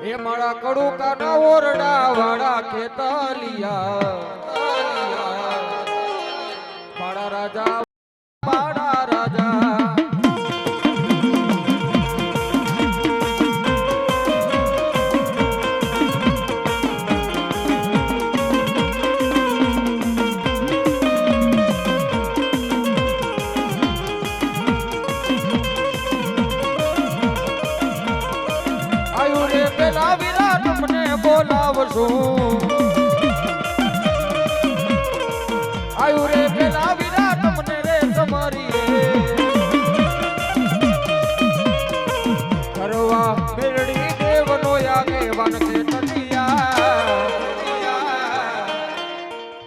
એ મારા કડુ કાના ઓરડા વાળા ખેતલિયા પાડા રાજા પાડા રાજા આયુ રે પેલા વિરાટ મને રે તમારી કરવા મેરડી દેવનો આગેવાન કે તનિયા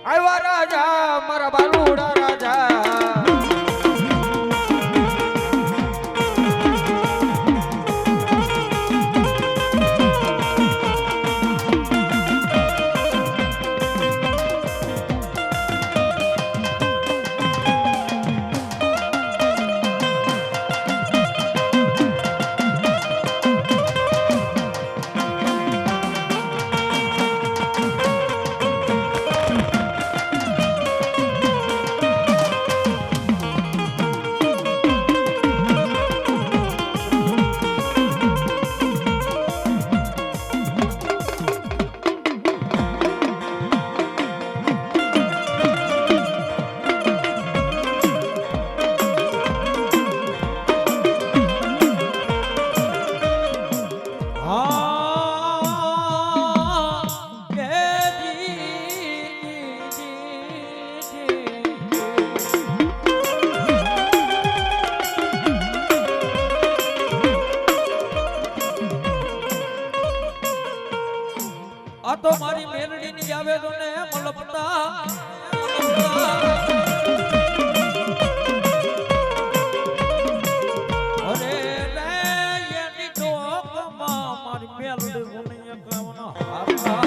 આયવા રાજા મારા બાલુડા રાજા આ તો મારી મેલડી ની આવે તો ને મલપતા અરે રે એની ડોકમાં મારી મેલડી ગુણી કાવનો હારતા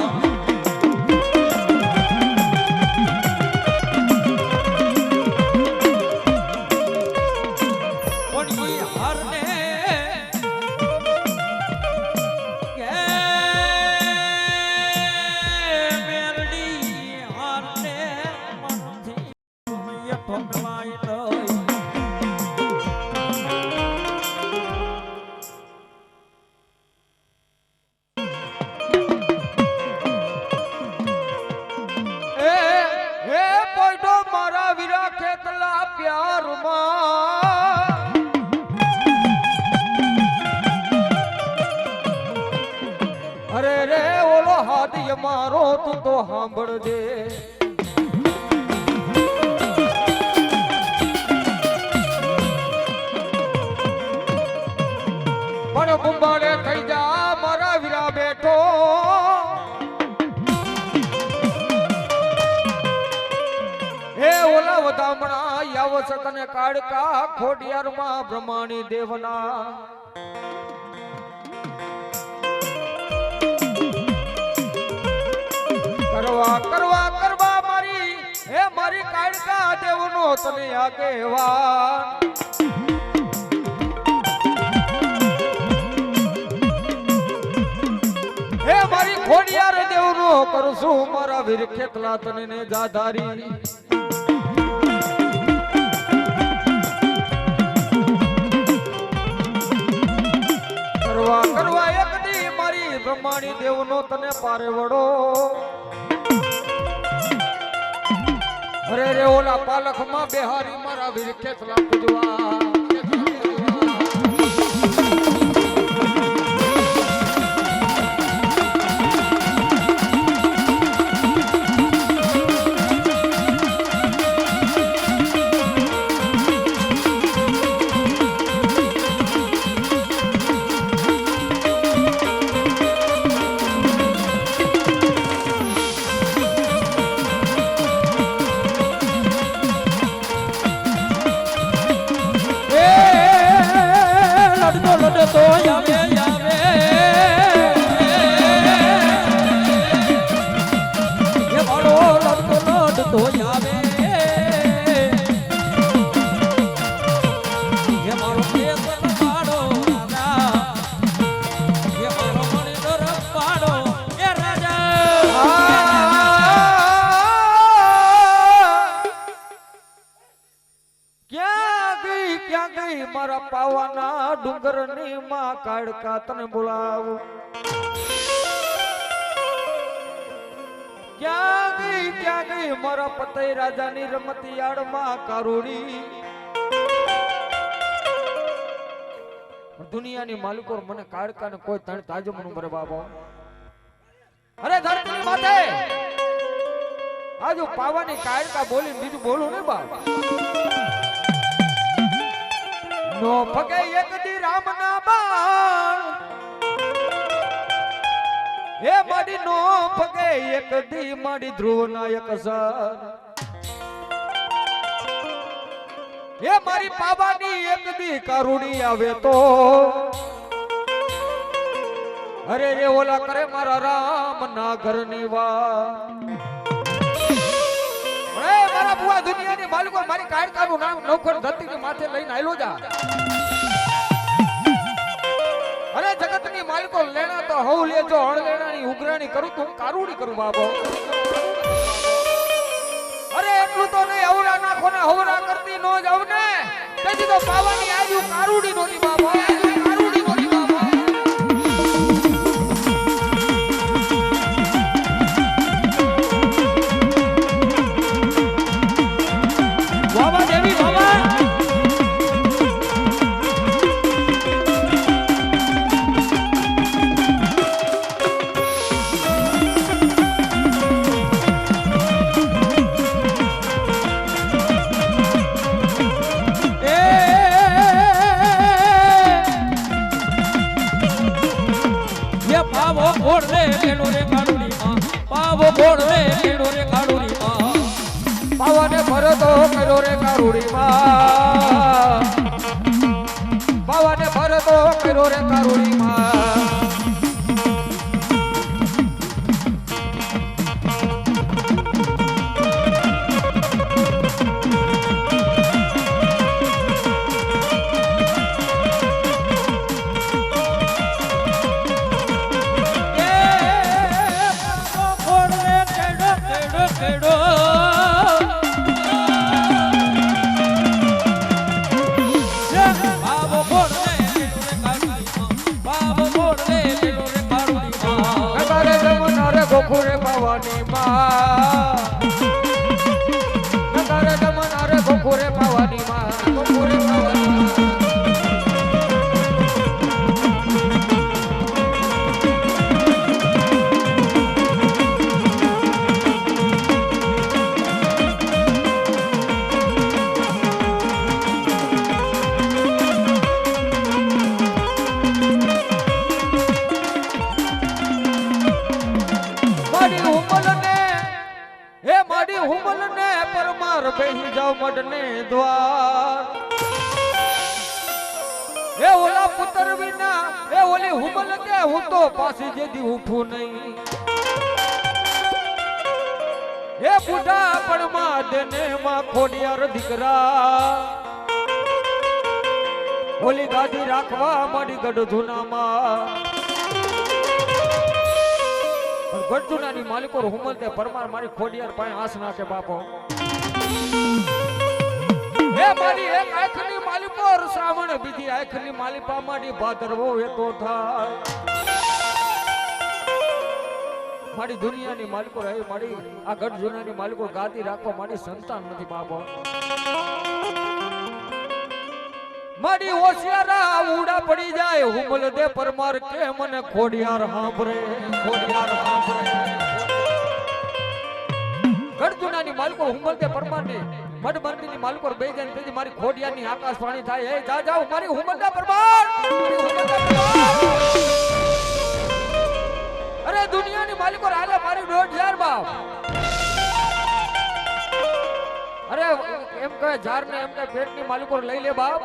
પણ ઈ હારને અરે રે ઓલો હાથ મારો તું તો સાંભળજે પણ બુંબાડે થઈ જા મારા વીરા બેઠો હે ઓલા વધામણા યાવસ તને કાળકા ખોડિયારમાં બ્રહ્માણી દેવના કરવા કરવા મારી હે મારી કાળકા દેવનો તને આગેવાન હે મારી ખોડિયાર દેવનો કરશું મારા વીર ખેતલા તને ને જાધારી કરવા એક દી મારી બ્રહ્માણી દેવનો તને પારે વડો અરે રે ઓલા પાલખમાં બેહારી મારા વીર ખેતલા પૂજવા તો આવે આવે એ મારો લડ તો આવે એ મારો મારો રાજા માં ડુંગરની માં કાળકા તને બોલાવું ક્યાં ગઈ મારા પતઈ રાજાની રમતી યાળમાં કારુડી દુનિયાની માલિકો મને કાળકા ને કોઈ તણ તાજમ નું બરે બાબો અરે ધરતી માથે આજુ પાવાની કાળકા બોલી બીજું બોલું ને બાબા નો ફગે એક દી રામ ના બાણ એ માડી નો ફગે એક દી માડી ધ્રુવ નાયક સર એ મારી પાવાની એક દી કારુડી આવે તો અરે રે ઓલા કરે મારા રામ ના ઘર ની વાત મારા બુઆ દુનિયાની માલિકો મારી કાળકાનું નામ નવખંડ ધરતીની માથે લઈને આયલો જા અરે જગતની માલિકો લેણા તો હવ લેજો હળ લેણાની ઉઘરાણી કરું તો હું કારુડી કરું બાબો અરે એટલું તો નહીં હવરા નાખો ને હવરા કરતી નો જાવ ને તેથી તો પાવાની આજુ કારુડી નોતી બાબો કારુડી નોતી બાબો બાબા દેવી બાબા પાવાને ભરતો કર્યો રે કારુડી માં પાવાને ભરતો કર્યો રે કારુડી માં ગોખુરે પાવાની માં નગર દમનારે ગોખુરે પાવાની માં ગોખુરે પાવાની હુમલ ને પરમાર બેહી જાવ મડને દ્વાર એ ઓલા પુત્ર વિના એ ઓલી હુમલ કે હું તો પાછી જેદી ઉઠું નહીં એ બુઢા પડમાં દેને માં ખોડિયાર દીકરા ઓલી ગાદી રાખવા માડી ગઢ જૂનામાં ગઢુનાની માલિકો હુમલ તે પરમાર મારી ખોડિયાર પાસે આસ નાખે બાપો હે મારી એક આંખની માલિકો શ્રાવણ બીજી આંખની માલિપા મારી ભાદરવો એતો થાય મારી દુનિયાની માલિકો રહે મારી આ ગઢુનાની માલિકો ગાદી રાખવા મારી સંતાન નથી બાપો મારી હોશિયારા ઉડા પડી જાય હુમલ દે પરમાર કે મને ખોડિયાર હાંભરે ગઢુનાની માલિકો હુમલ દે પરમાર ને મડબંધીની માલિકો બે જણ તેથી મારી ખોડિયારની આકાશ પાણી થાય હે જા જાવ મારી હુમલ દે પરમાર અરે દુનિયાની માલિકો હાલે મારી 1.5 બાપ અરે એમ કહે ઝાર ને એમ કહે પેટની માલિકો લઈ લે બાપ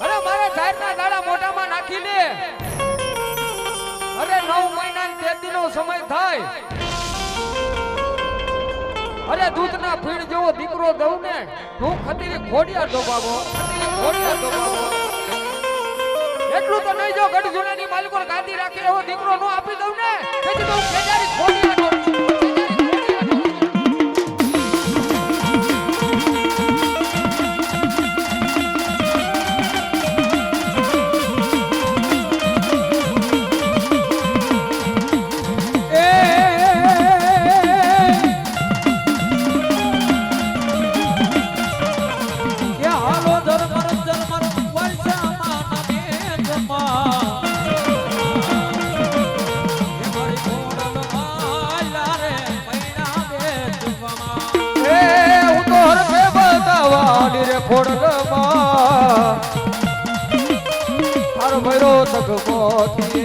અરે મારે ઝાર ના દાડા મોઢામાં નાખી લે અરે 9 મહિના ને 13 દિનો સમય થાય અરે દૂધના ફીણ જેવો દીકરો દઉં ને હું ખતીરી ખોડિયાર દો બાબો એટલું તો નહીં જો ગઢજુનાની માલિકો ગાદી રાખી એવો દીકરો નો આપી દઉં ને તેથી તો ખેજારી ખોડિયાર દો ભરો સગમોથી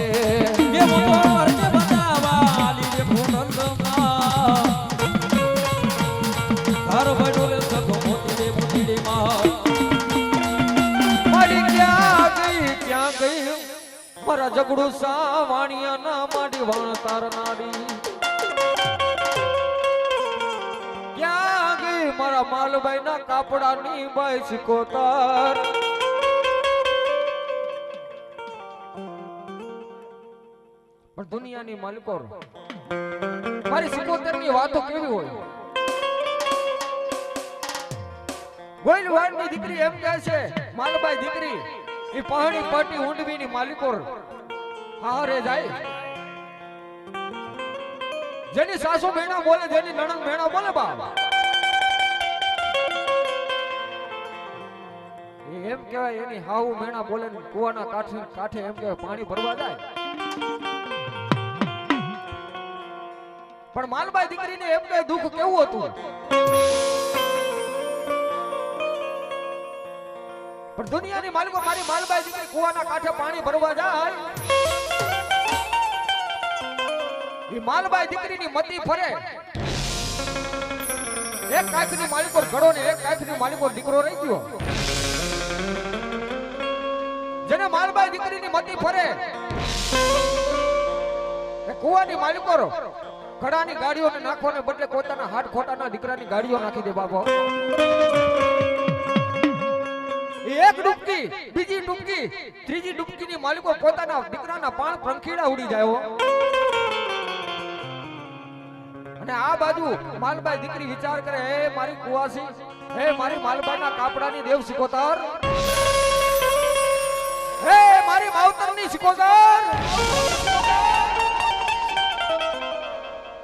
એ મોટો અર્જ બનાવા લીધે ભૂનંદમાં ઘર ભરો રે સગમોતી રે બુટીડી માં મારી ક્યાં ગઈ મારા જગડું સાવાણિયા ના માડી વાણ તાર નાડી ક્યાં ગઈ મારા માલભાઈ ના કાપડાની બાઈ સિકોતર પણ દુનિયાની માલિકો મારી સિકોતર ની વાતો કેવી હોય ગોઈલ વાડ ની દીકરી એમ કહે છે માલભાઈ દીકરી એ પહાડી પાટી ઊંડવી ની માલિકો હારે જાય જેની સાસુ મેણા બોલે જેની નણંદ મેણા બોલે બાપ એમ કહેવાય એની હાઉ મેણા બોલે કુવાના કાંઠે એમ કહેવાય પાણી ભરવા જાય પણ માલબાઈ દીકરીને એમ કહે દુઃખ કેવું હતું પણ દુનિયાની માલિકો મારી માલબાઈ દીકરી કુવાના કાંઠે પાણી ભરવા જાય એ માલબાઈ દીકરીની મતી ફરે એક કાંખની માલિકો ઘડો ને એક કાંખની માલિકો દીકરો રહી ગયો જેને માલબાઈ દીકરીની મતી ફરે એ કુવાની માલિકો ઘડાની ગાડીઓને નાખવાને બદલે પોતાના હાથ ખોટાના દીકરાની ગાડીઓ નાખી દે બાપો એક ડૂબકી બીજી ડૂબકી ત્રીજી ડૂબકીની માલિકો પોતાના દીકરાના પાણ પંખીડા ઉડી જાય અને આ બાજુ માલબાઈ દીકરી વિચાર કરે હે મારી કુવાસી હે મારી માલબાઈના કાપડાની દેવ સિકોતર હે મારી માવતરની સિકોતર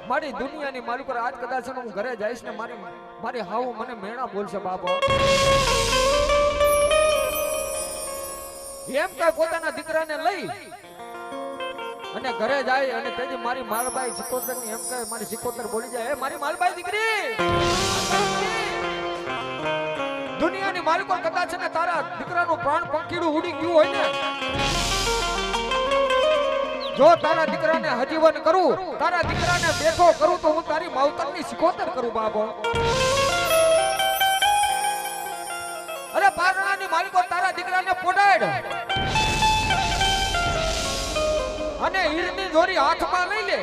મારી દુનિયાની માલિકો આજ કદાચ હું ઘરે જઈશ ને મારી હાવ મને મેણા બોલશે બાપો એમ કે પોતાના દીકરાને લઈ અને ઘરે જાય અને તેજી મારી માલબાઈ સિકોતર ની એમ કહે મારી સિકોતર બોલી જાય હે મારી માલબાઈ દીકરી દુનિયાની માલિકો કદાચ ને તારા દીકરાનું પ્રાણ પંખીડું ઉડી ગયું હોય ને જો તારા દીકરાને હજીવન કરું તારા દીકરાને બેઠો કરું તો હું તારી માવતરની સિકોતર કરું બાબો અરે પારણાની માલિકો તારા દીકરાને પોડાડ અને હીરની દોરી હાથમાં લઈ લે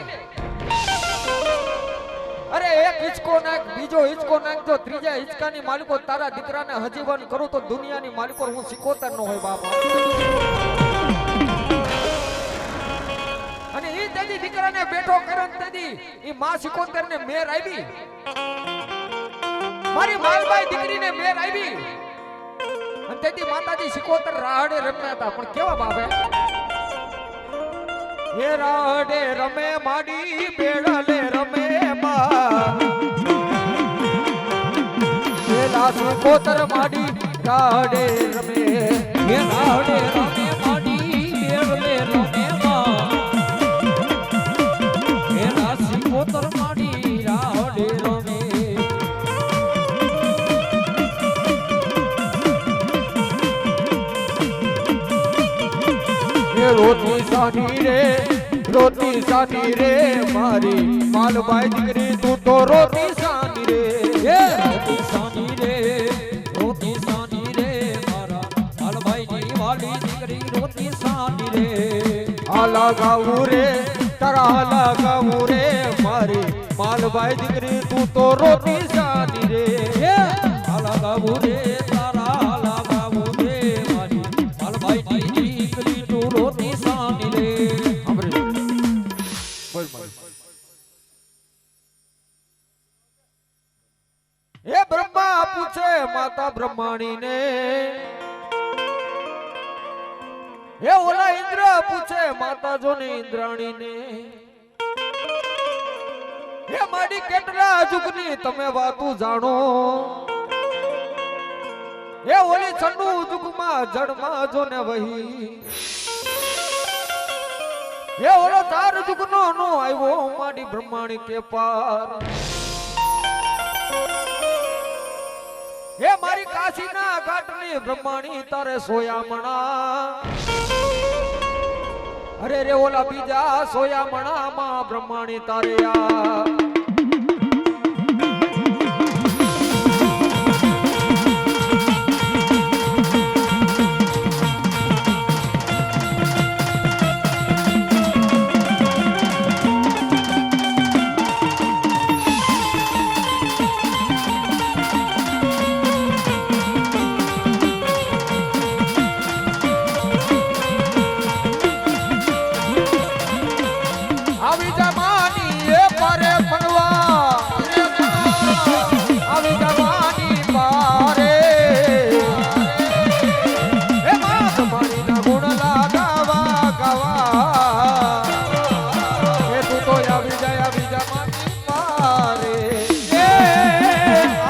અરે એક હિંચકો નાખ બીજો હિંચકો નાખ જો ત્રીજા હિંચકાની માલિકો તારા દીકરાને હજીવન કરું તો દુનિયાની માલિકો હું સિકોતર નો હોય બાપા અને ઈ તેદી દીકરાને બેઠો કર્યો તેદી ઈ માં સિકોતર ને મેર આવી મારી માલબાઈ દીકરીને મેર આવી અને તેદી માતાજી સિકોતર રાહડે રમ્યા હતા પણ કેવા બાપે હે રાહડે રમે માડી બેડલે રમે માં હે સિકોતર માડી રાહડે રમે હે રાહડે રમે માડી બેડલે રમે માં સિકોતર માડી રાહડે રમે રોતી સાની રે મારી માલબાઈ દીકરી તું તો રોતી સાની રે રોતી સાની રે મારા માલબાઈ ની વાલી દીકરી રોતી સાની રે આલા ગાવું રે તારા આલા ગાવું રે મારી માલબાઈ દીકરી તું તો રોતી સાની રે આલા ગાવું રે તારા આલા ગાવું રે મારી માલબાઈ ની દીકરી તું રોતી સાની રે એ બ્રહ્મા પૂછે માતા બ્રહ્માણી ને એ ઓલા ઇન્દ્ર પૂછે માતા જોની ઇન્દ્રાણી ને એ માડી કેટલા જુગની તમે વાતું જાણો એ ઓલી છન્નુ જુગમાં જડમાં જો ને વહી એ ઓલો તાર જુગનો નો આવ્યો માડી બ્રહ્માણી કે પાર હે મારી કાશીના ઘાટની બ્રહ્માણી તારે સોયામણા અરે રે ઓલા બીજા સોયા મણામાં બ્રહ્માણી તારે આ આવી જમાની એ પારે ફરવા આવી જમાની પારે એ માં તમારી ના ગુણ લાગાવા ગાવા એ તું તો આવી જમાની પારે એ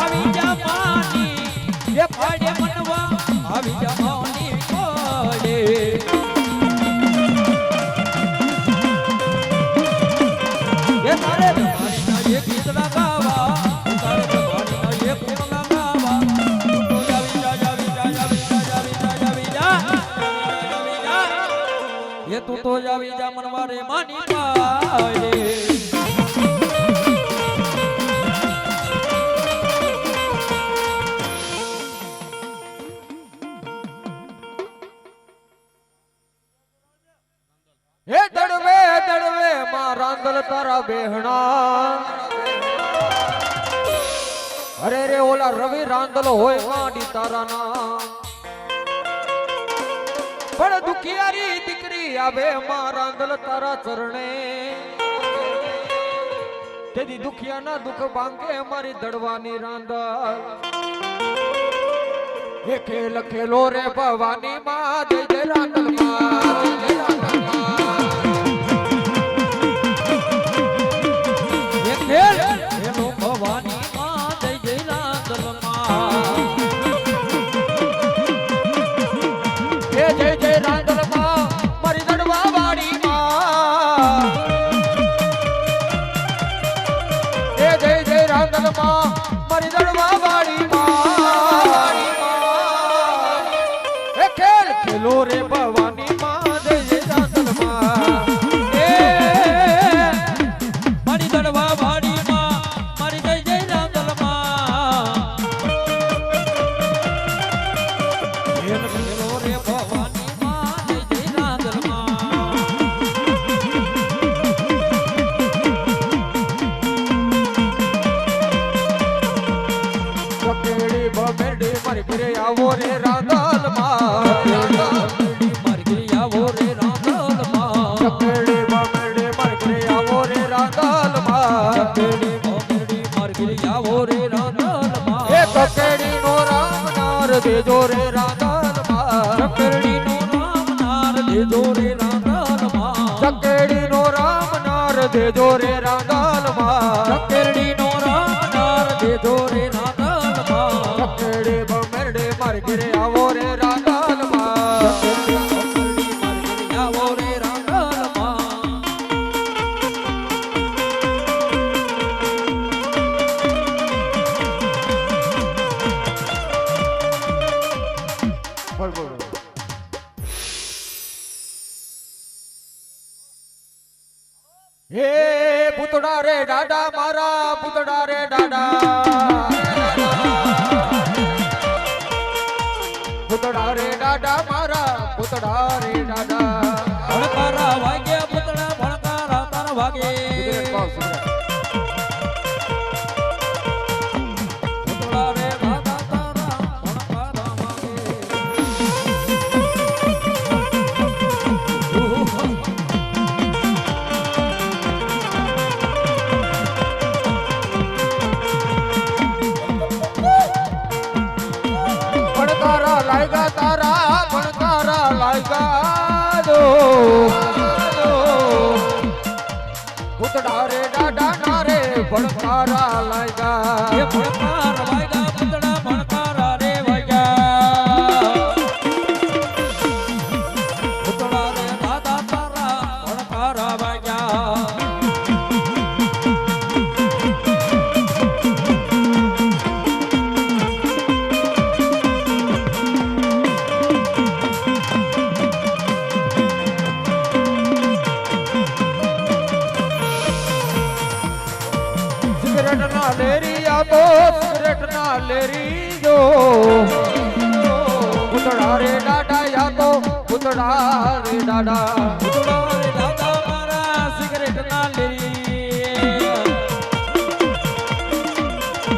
આવી જમાની એ પાડે મનવા આવી જમાની પાડે ये तारे तुम्हारी ना ये गीत लगावा तारे तुम्हारी ना ये गुण लगावा तो जावी जा ये तू तो जावी जा मनवारे मानी पाए હે દડવે દડવે માં રાંદલ તારા બેહણા અરે રે ઓલા રવિ રાંદલ હોય ગાડી તારા ના પણ દુખિયારી દીકરી આવે માં રાંદલ તારા ચરણે તેથી દુખિયાના દુઃખ ભાંગે મારી દડવાની રાંદલ એ ખેલ ખેલો રે ભવાની માં જય જય રાંદલ માં જય રાંદલ માં हेलो भवानी मां जय जय रांदल मां हे जय जय रांदल मां मारी दड़वा वाड़ी मां हे जय जय रांदल मां मारी दड़वा वाड़ी मां हे खेल खेलो रे भवानी मां जय जय रांदल मां ए मारी दड़वा वाड़ी मां मारी जय जय रांदल मां खेल खेलो रे भवानी मां जय जय रांदल मां चकेड़ी बमेड़ी मर गिरे आवो रे रांदल मां मर गया वो रे रांदल मां चकेड़ी बमेड़ी मर गिरे आवो रे रांदल मां चकेड़ी बमेड़ी मर गया वो रे रांदल मां ए चकेड़ी नो राम नार देजो रे रांदल मां चकेड़ी नो राम नार देजो रे रांदल मां चकेड़ी नो राम नार देजो रे रांदल मां चकेड़ी नो राम नार देजो रे रांदल मां चकेड़ी बमेड़ी मर गिरे आवो रे रांदल मां चकेड़ी बमेड़ी मर गया वो रे रांदल मां बोल बोल हे पुतड़ा रे डाडा मारा पुतड़ा रे डाडा पुतड़ा रे डाडा मारा पुतड़ा रे डाडा भणकारा वागे पुतळा भणकारा तार वागे पुतळा रे दादा तारा भणकारा वागे भणकारा लायगा तारा भणकारा लायगा दो पुतड़ा रे डाडा नारे भणकारा लायगा ये भणकारा वागा पुतळा भणकारा रे वागा पुतळा रे दादा तारा भणकारा वागा લેરી જો પૂતળા રે દાડા યા તો પૂતળા રે દાડા પૂતળા રે દાદા મારા સિગરેટ ના લેરી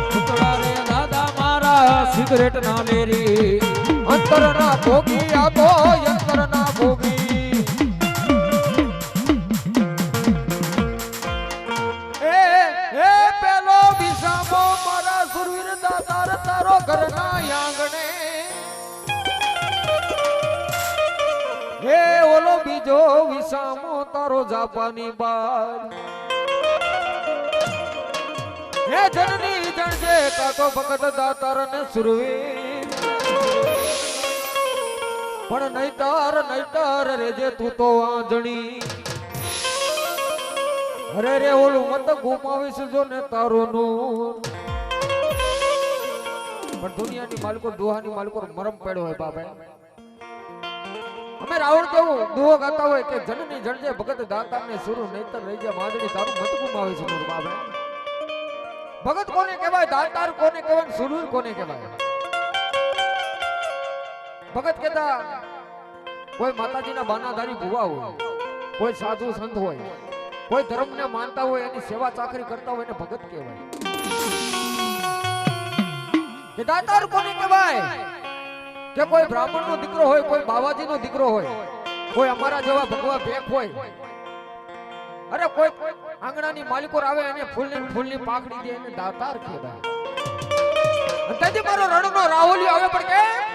પૂતળા રે દાદા મારા સિગરેટ ના લેરી અંતર ના ભોગી આ તો અંતર ના ભોગી પેલો વિસામો મારા સુરવીર દાતાર તારો ઘરના આંગણે હે ઓલો બીજો વિસામો તારો જાપાની બાર હે જનની જણજે કાકો ભગત દાતાર ને સુરવીર પણ નહીતર રેજે તું તો આંજણી અરે રે ઓલું મત ગુમાવીશ જો ને તારો નૂર પણ દુનિયાની માલિકો દુહાની માલિકો મરમ પડ્યો હોય બાપા અમે રાવણ કેવું દુહો ગાતા હોય કે જનની જણજે ભગત દાતાર ને સુરુ નહીતર રહી જાય માંદડી તારું મત ગુમાવીશ મોર બાપા ભગત કોને કહેવાય દાતાર કોને કહેવાય સુરવીર કોને કહેવાય ભગત કહેતા કોઈ માતાજીના બાનાધારી ભુવા હોય કોઈ સાધુ સંત હોય કોઈ ધર્મને માનતા હોય એની સેવા ચાકરી કરતા હોય એને ભગત કહેવાય કે દાતાર કોને કહેવાય કે કોઈ બ્રાહ્મણનો દીકરો હોય કોઈ બાવાજીનો દીકરો હોય કોઈ અમારા જેવા ભગવા ભેખ હોય અરે કોઈ આંગણાની માલિકો આવે એને ફૂલની પાકડી દે એને દાતાર કહેવાય તેથી મારો રણનો રાહુલિયો આવે પણ કે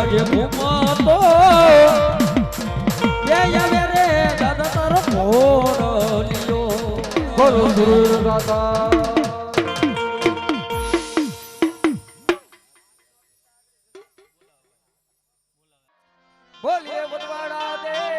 ये घुमा तो ये रे दादा तारो फोन लियो बोलो सुरवीर दाता बोलिए बनवाड़ा दे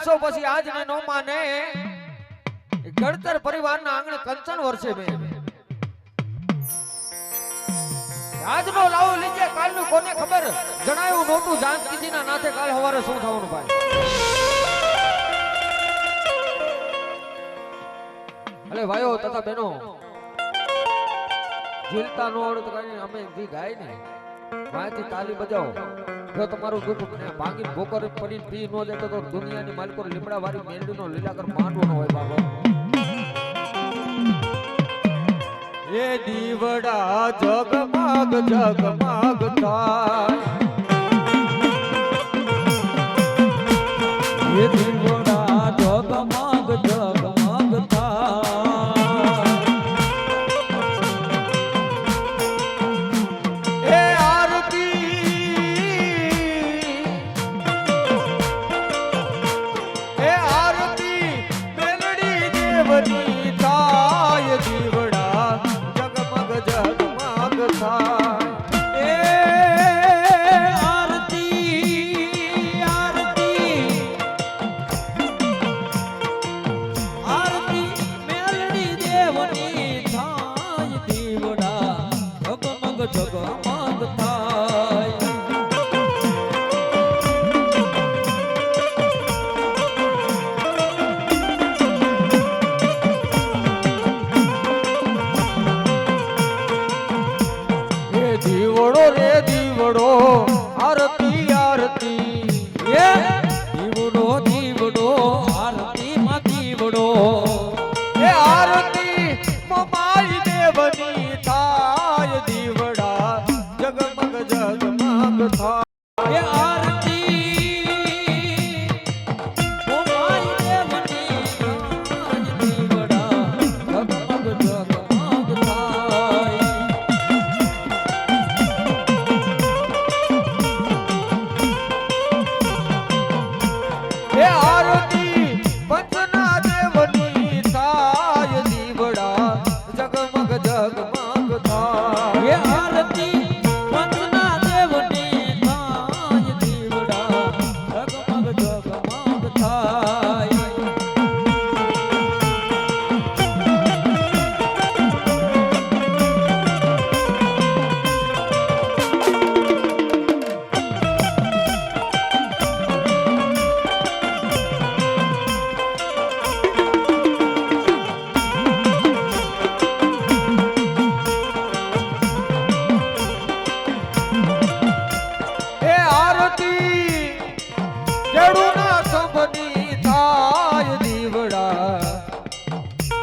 દિવસો પછી આજને નો માને ગણતર પરિવારના આંગણે કંચન વર્ષે મેં આજનો લાવો લીજે કાલનું કોને ખબર જણાયું નહોતું જાનકીજીના નાથે કાલ સવારે શું થવાનું ભાઈ અલે ભાઈઓ તથા બહેનો જીલતા નો આવડે તો કઈ અમે જી ગાય ને વાંચી તાલી બજાવો જો તમારું દુઃખ ને ભાંગી ભોકર પડીને પી નો જાય તો દુનિયાની માલિકો લીમડા વાળી મેરડીનો લીલાકર માંડવો ન હોય બાબો એ દીવડા જગમગ જગમગ થાય એ દીવડા જગમગ જગમગ થાય એ આરતી મેલડી દેવની થાય દીવડા જગમગ જગમગ થાય એ આરતી મેલડી દેવની થાય દીવડા જગમગ જગમગ થાય દીવડો રે દીવડો આરતી આરતી એ દીવડો દીવડો આરતી માં દીવડો એ આરતી મોમાઈ દેવની થાય દીવડા જગમગ જગમગ થાય એ આરતી ઓ મારી દેવની થાય દીવડા જગમગ જગમગ થાય એ આરતી પંચના દેવની થાય દીવડા જગમગ જગમગ થાય એ આરતી પંચના દેવની થાય દીવડા જગમગ જગમગ થાય એ આરતી કેળુના સંભની થાય દીવડા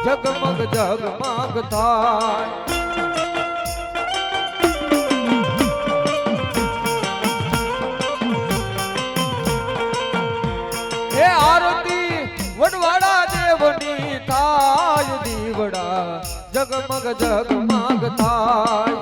જગમગ જગમગ થાય એ આરતી વડવાડા દેવની થાય દીવડા જગમગ જગમગ થાય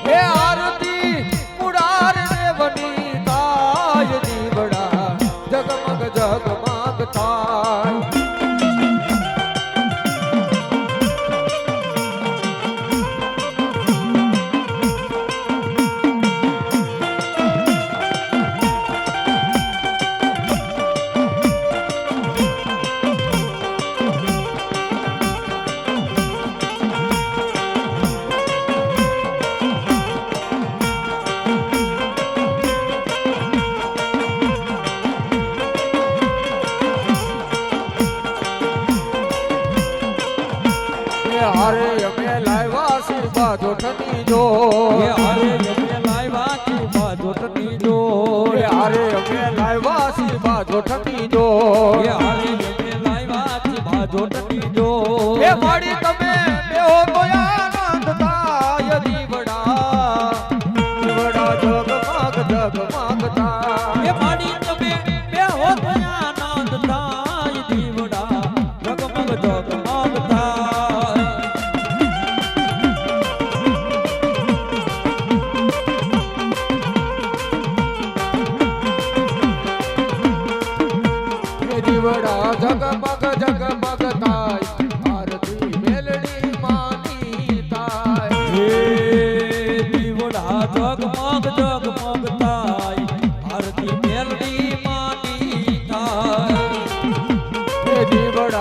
એ આરતી મુરાર દેવની થાય દીવડા જગમગ જગમગ થાય હારે અમે લાવ્યા શિરબા જોઠની જો એ હારે અમે લાવ્યા છે બાજોટની જો એ હારે અમે લાવ્યા શિરબા જોઠની જો એ હારે અમે લાવ્યા છે બાજોટની જો એ માડી તમે બેહો તો આનંદ થાય દીવડા જગમગ જગમગ થાય એ માડી તમે બે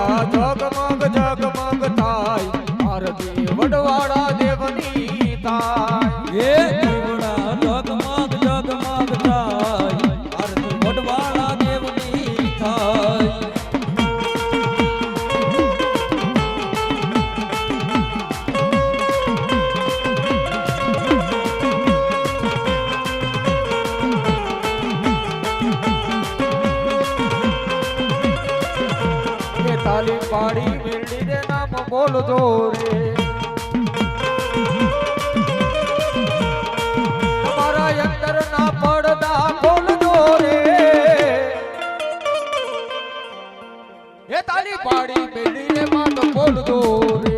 લીમડા જગમગ જગમગ થાય આરતી વડવાળા દેવની થાય એ દીવડા જગમગ જગમગ થાય આરતી વડવાળા દેવની થાય એ તાલી પાડી મેળડી રે નામ બોલજો રે તમારા અંતર ના પડદા ખોલજો રે એ તાલી પાડી મેળડી રે માત બોલજો રે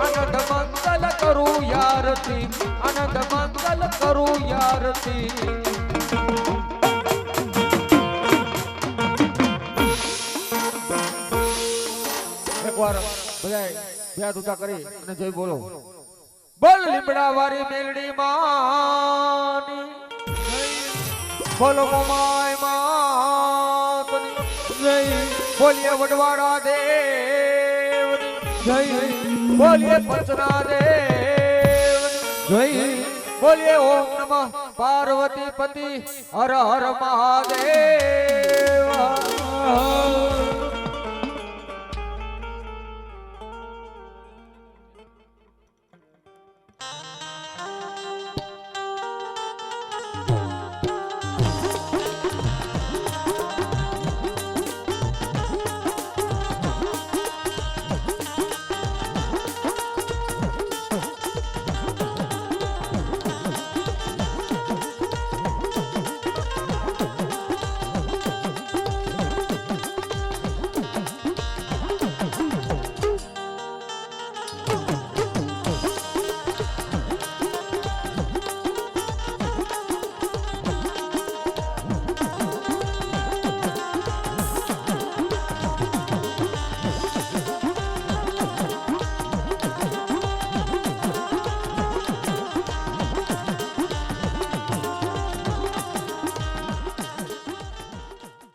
આનંદ મંગલ કરું યારતી આનંદ મંગલ કરું યારતી એકવાર બધાય બે દુતા કરી અને જય બોલો બોલ લીમડા વાળી મેલડી માની બોલો મોમાય માતની જય બોલીએ વડવાડા દેવની જય બોલીએ પંચના દેવ જય બોલીએ ઓમ નમઃ પાર્વતી પતિ હર હર મહાદેવ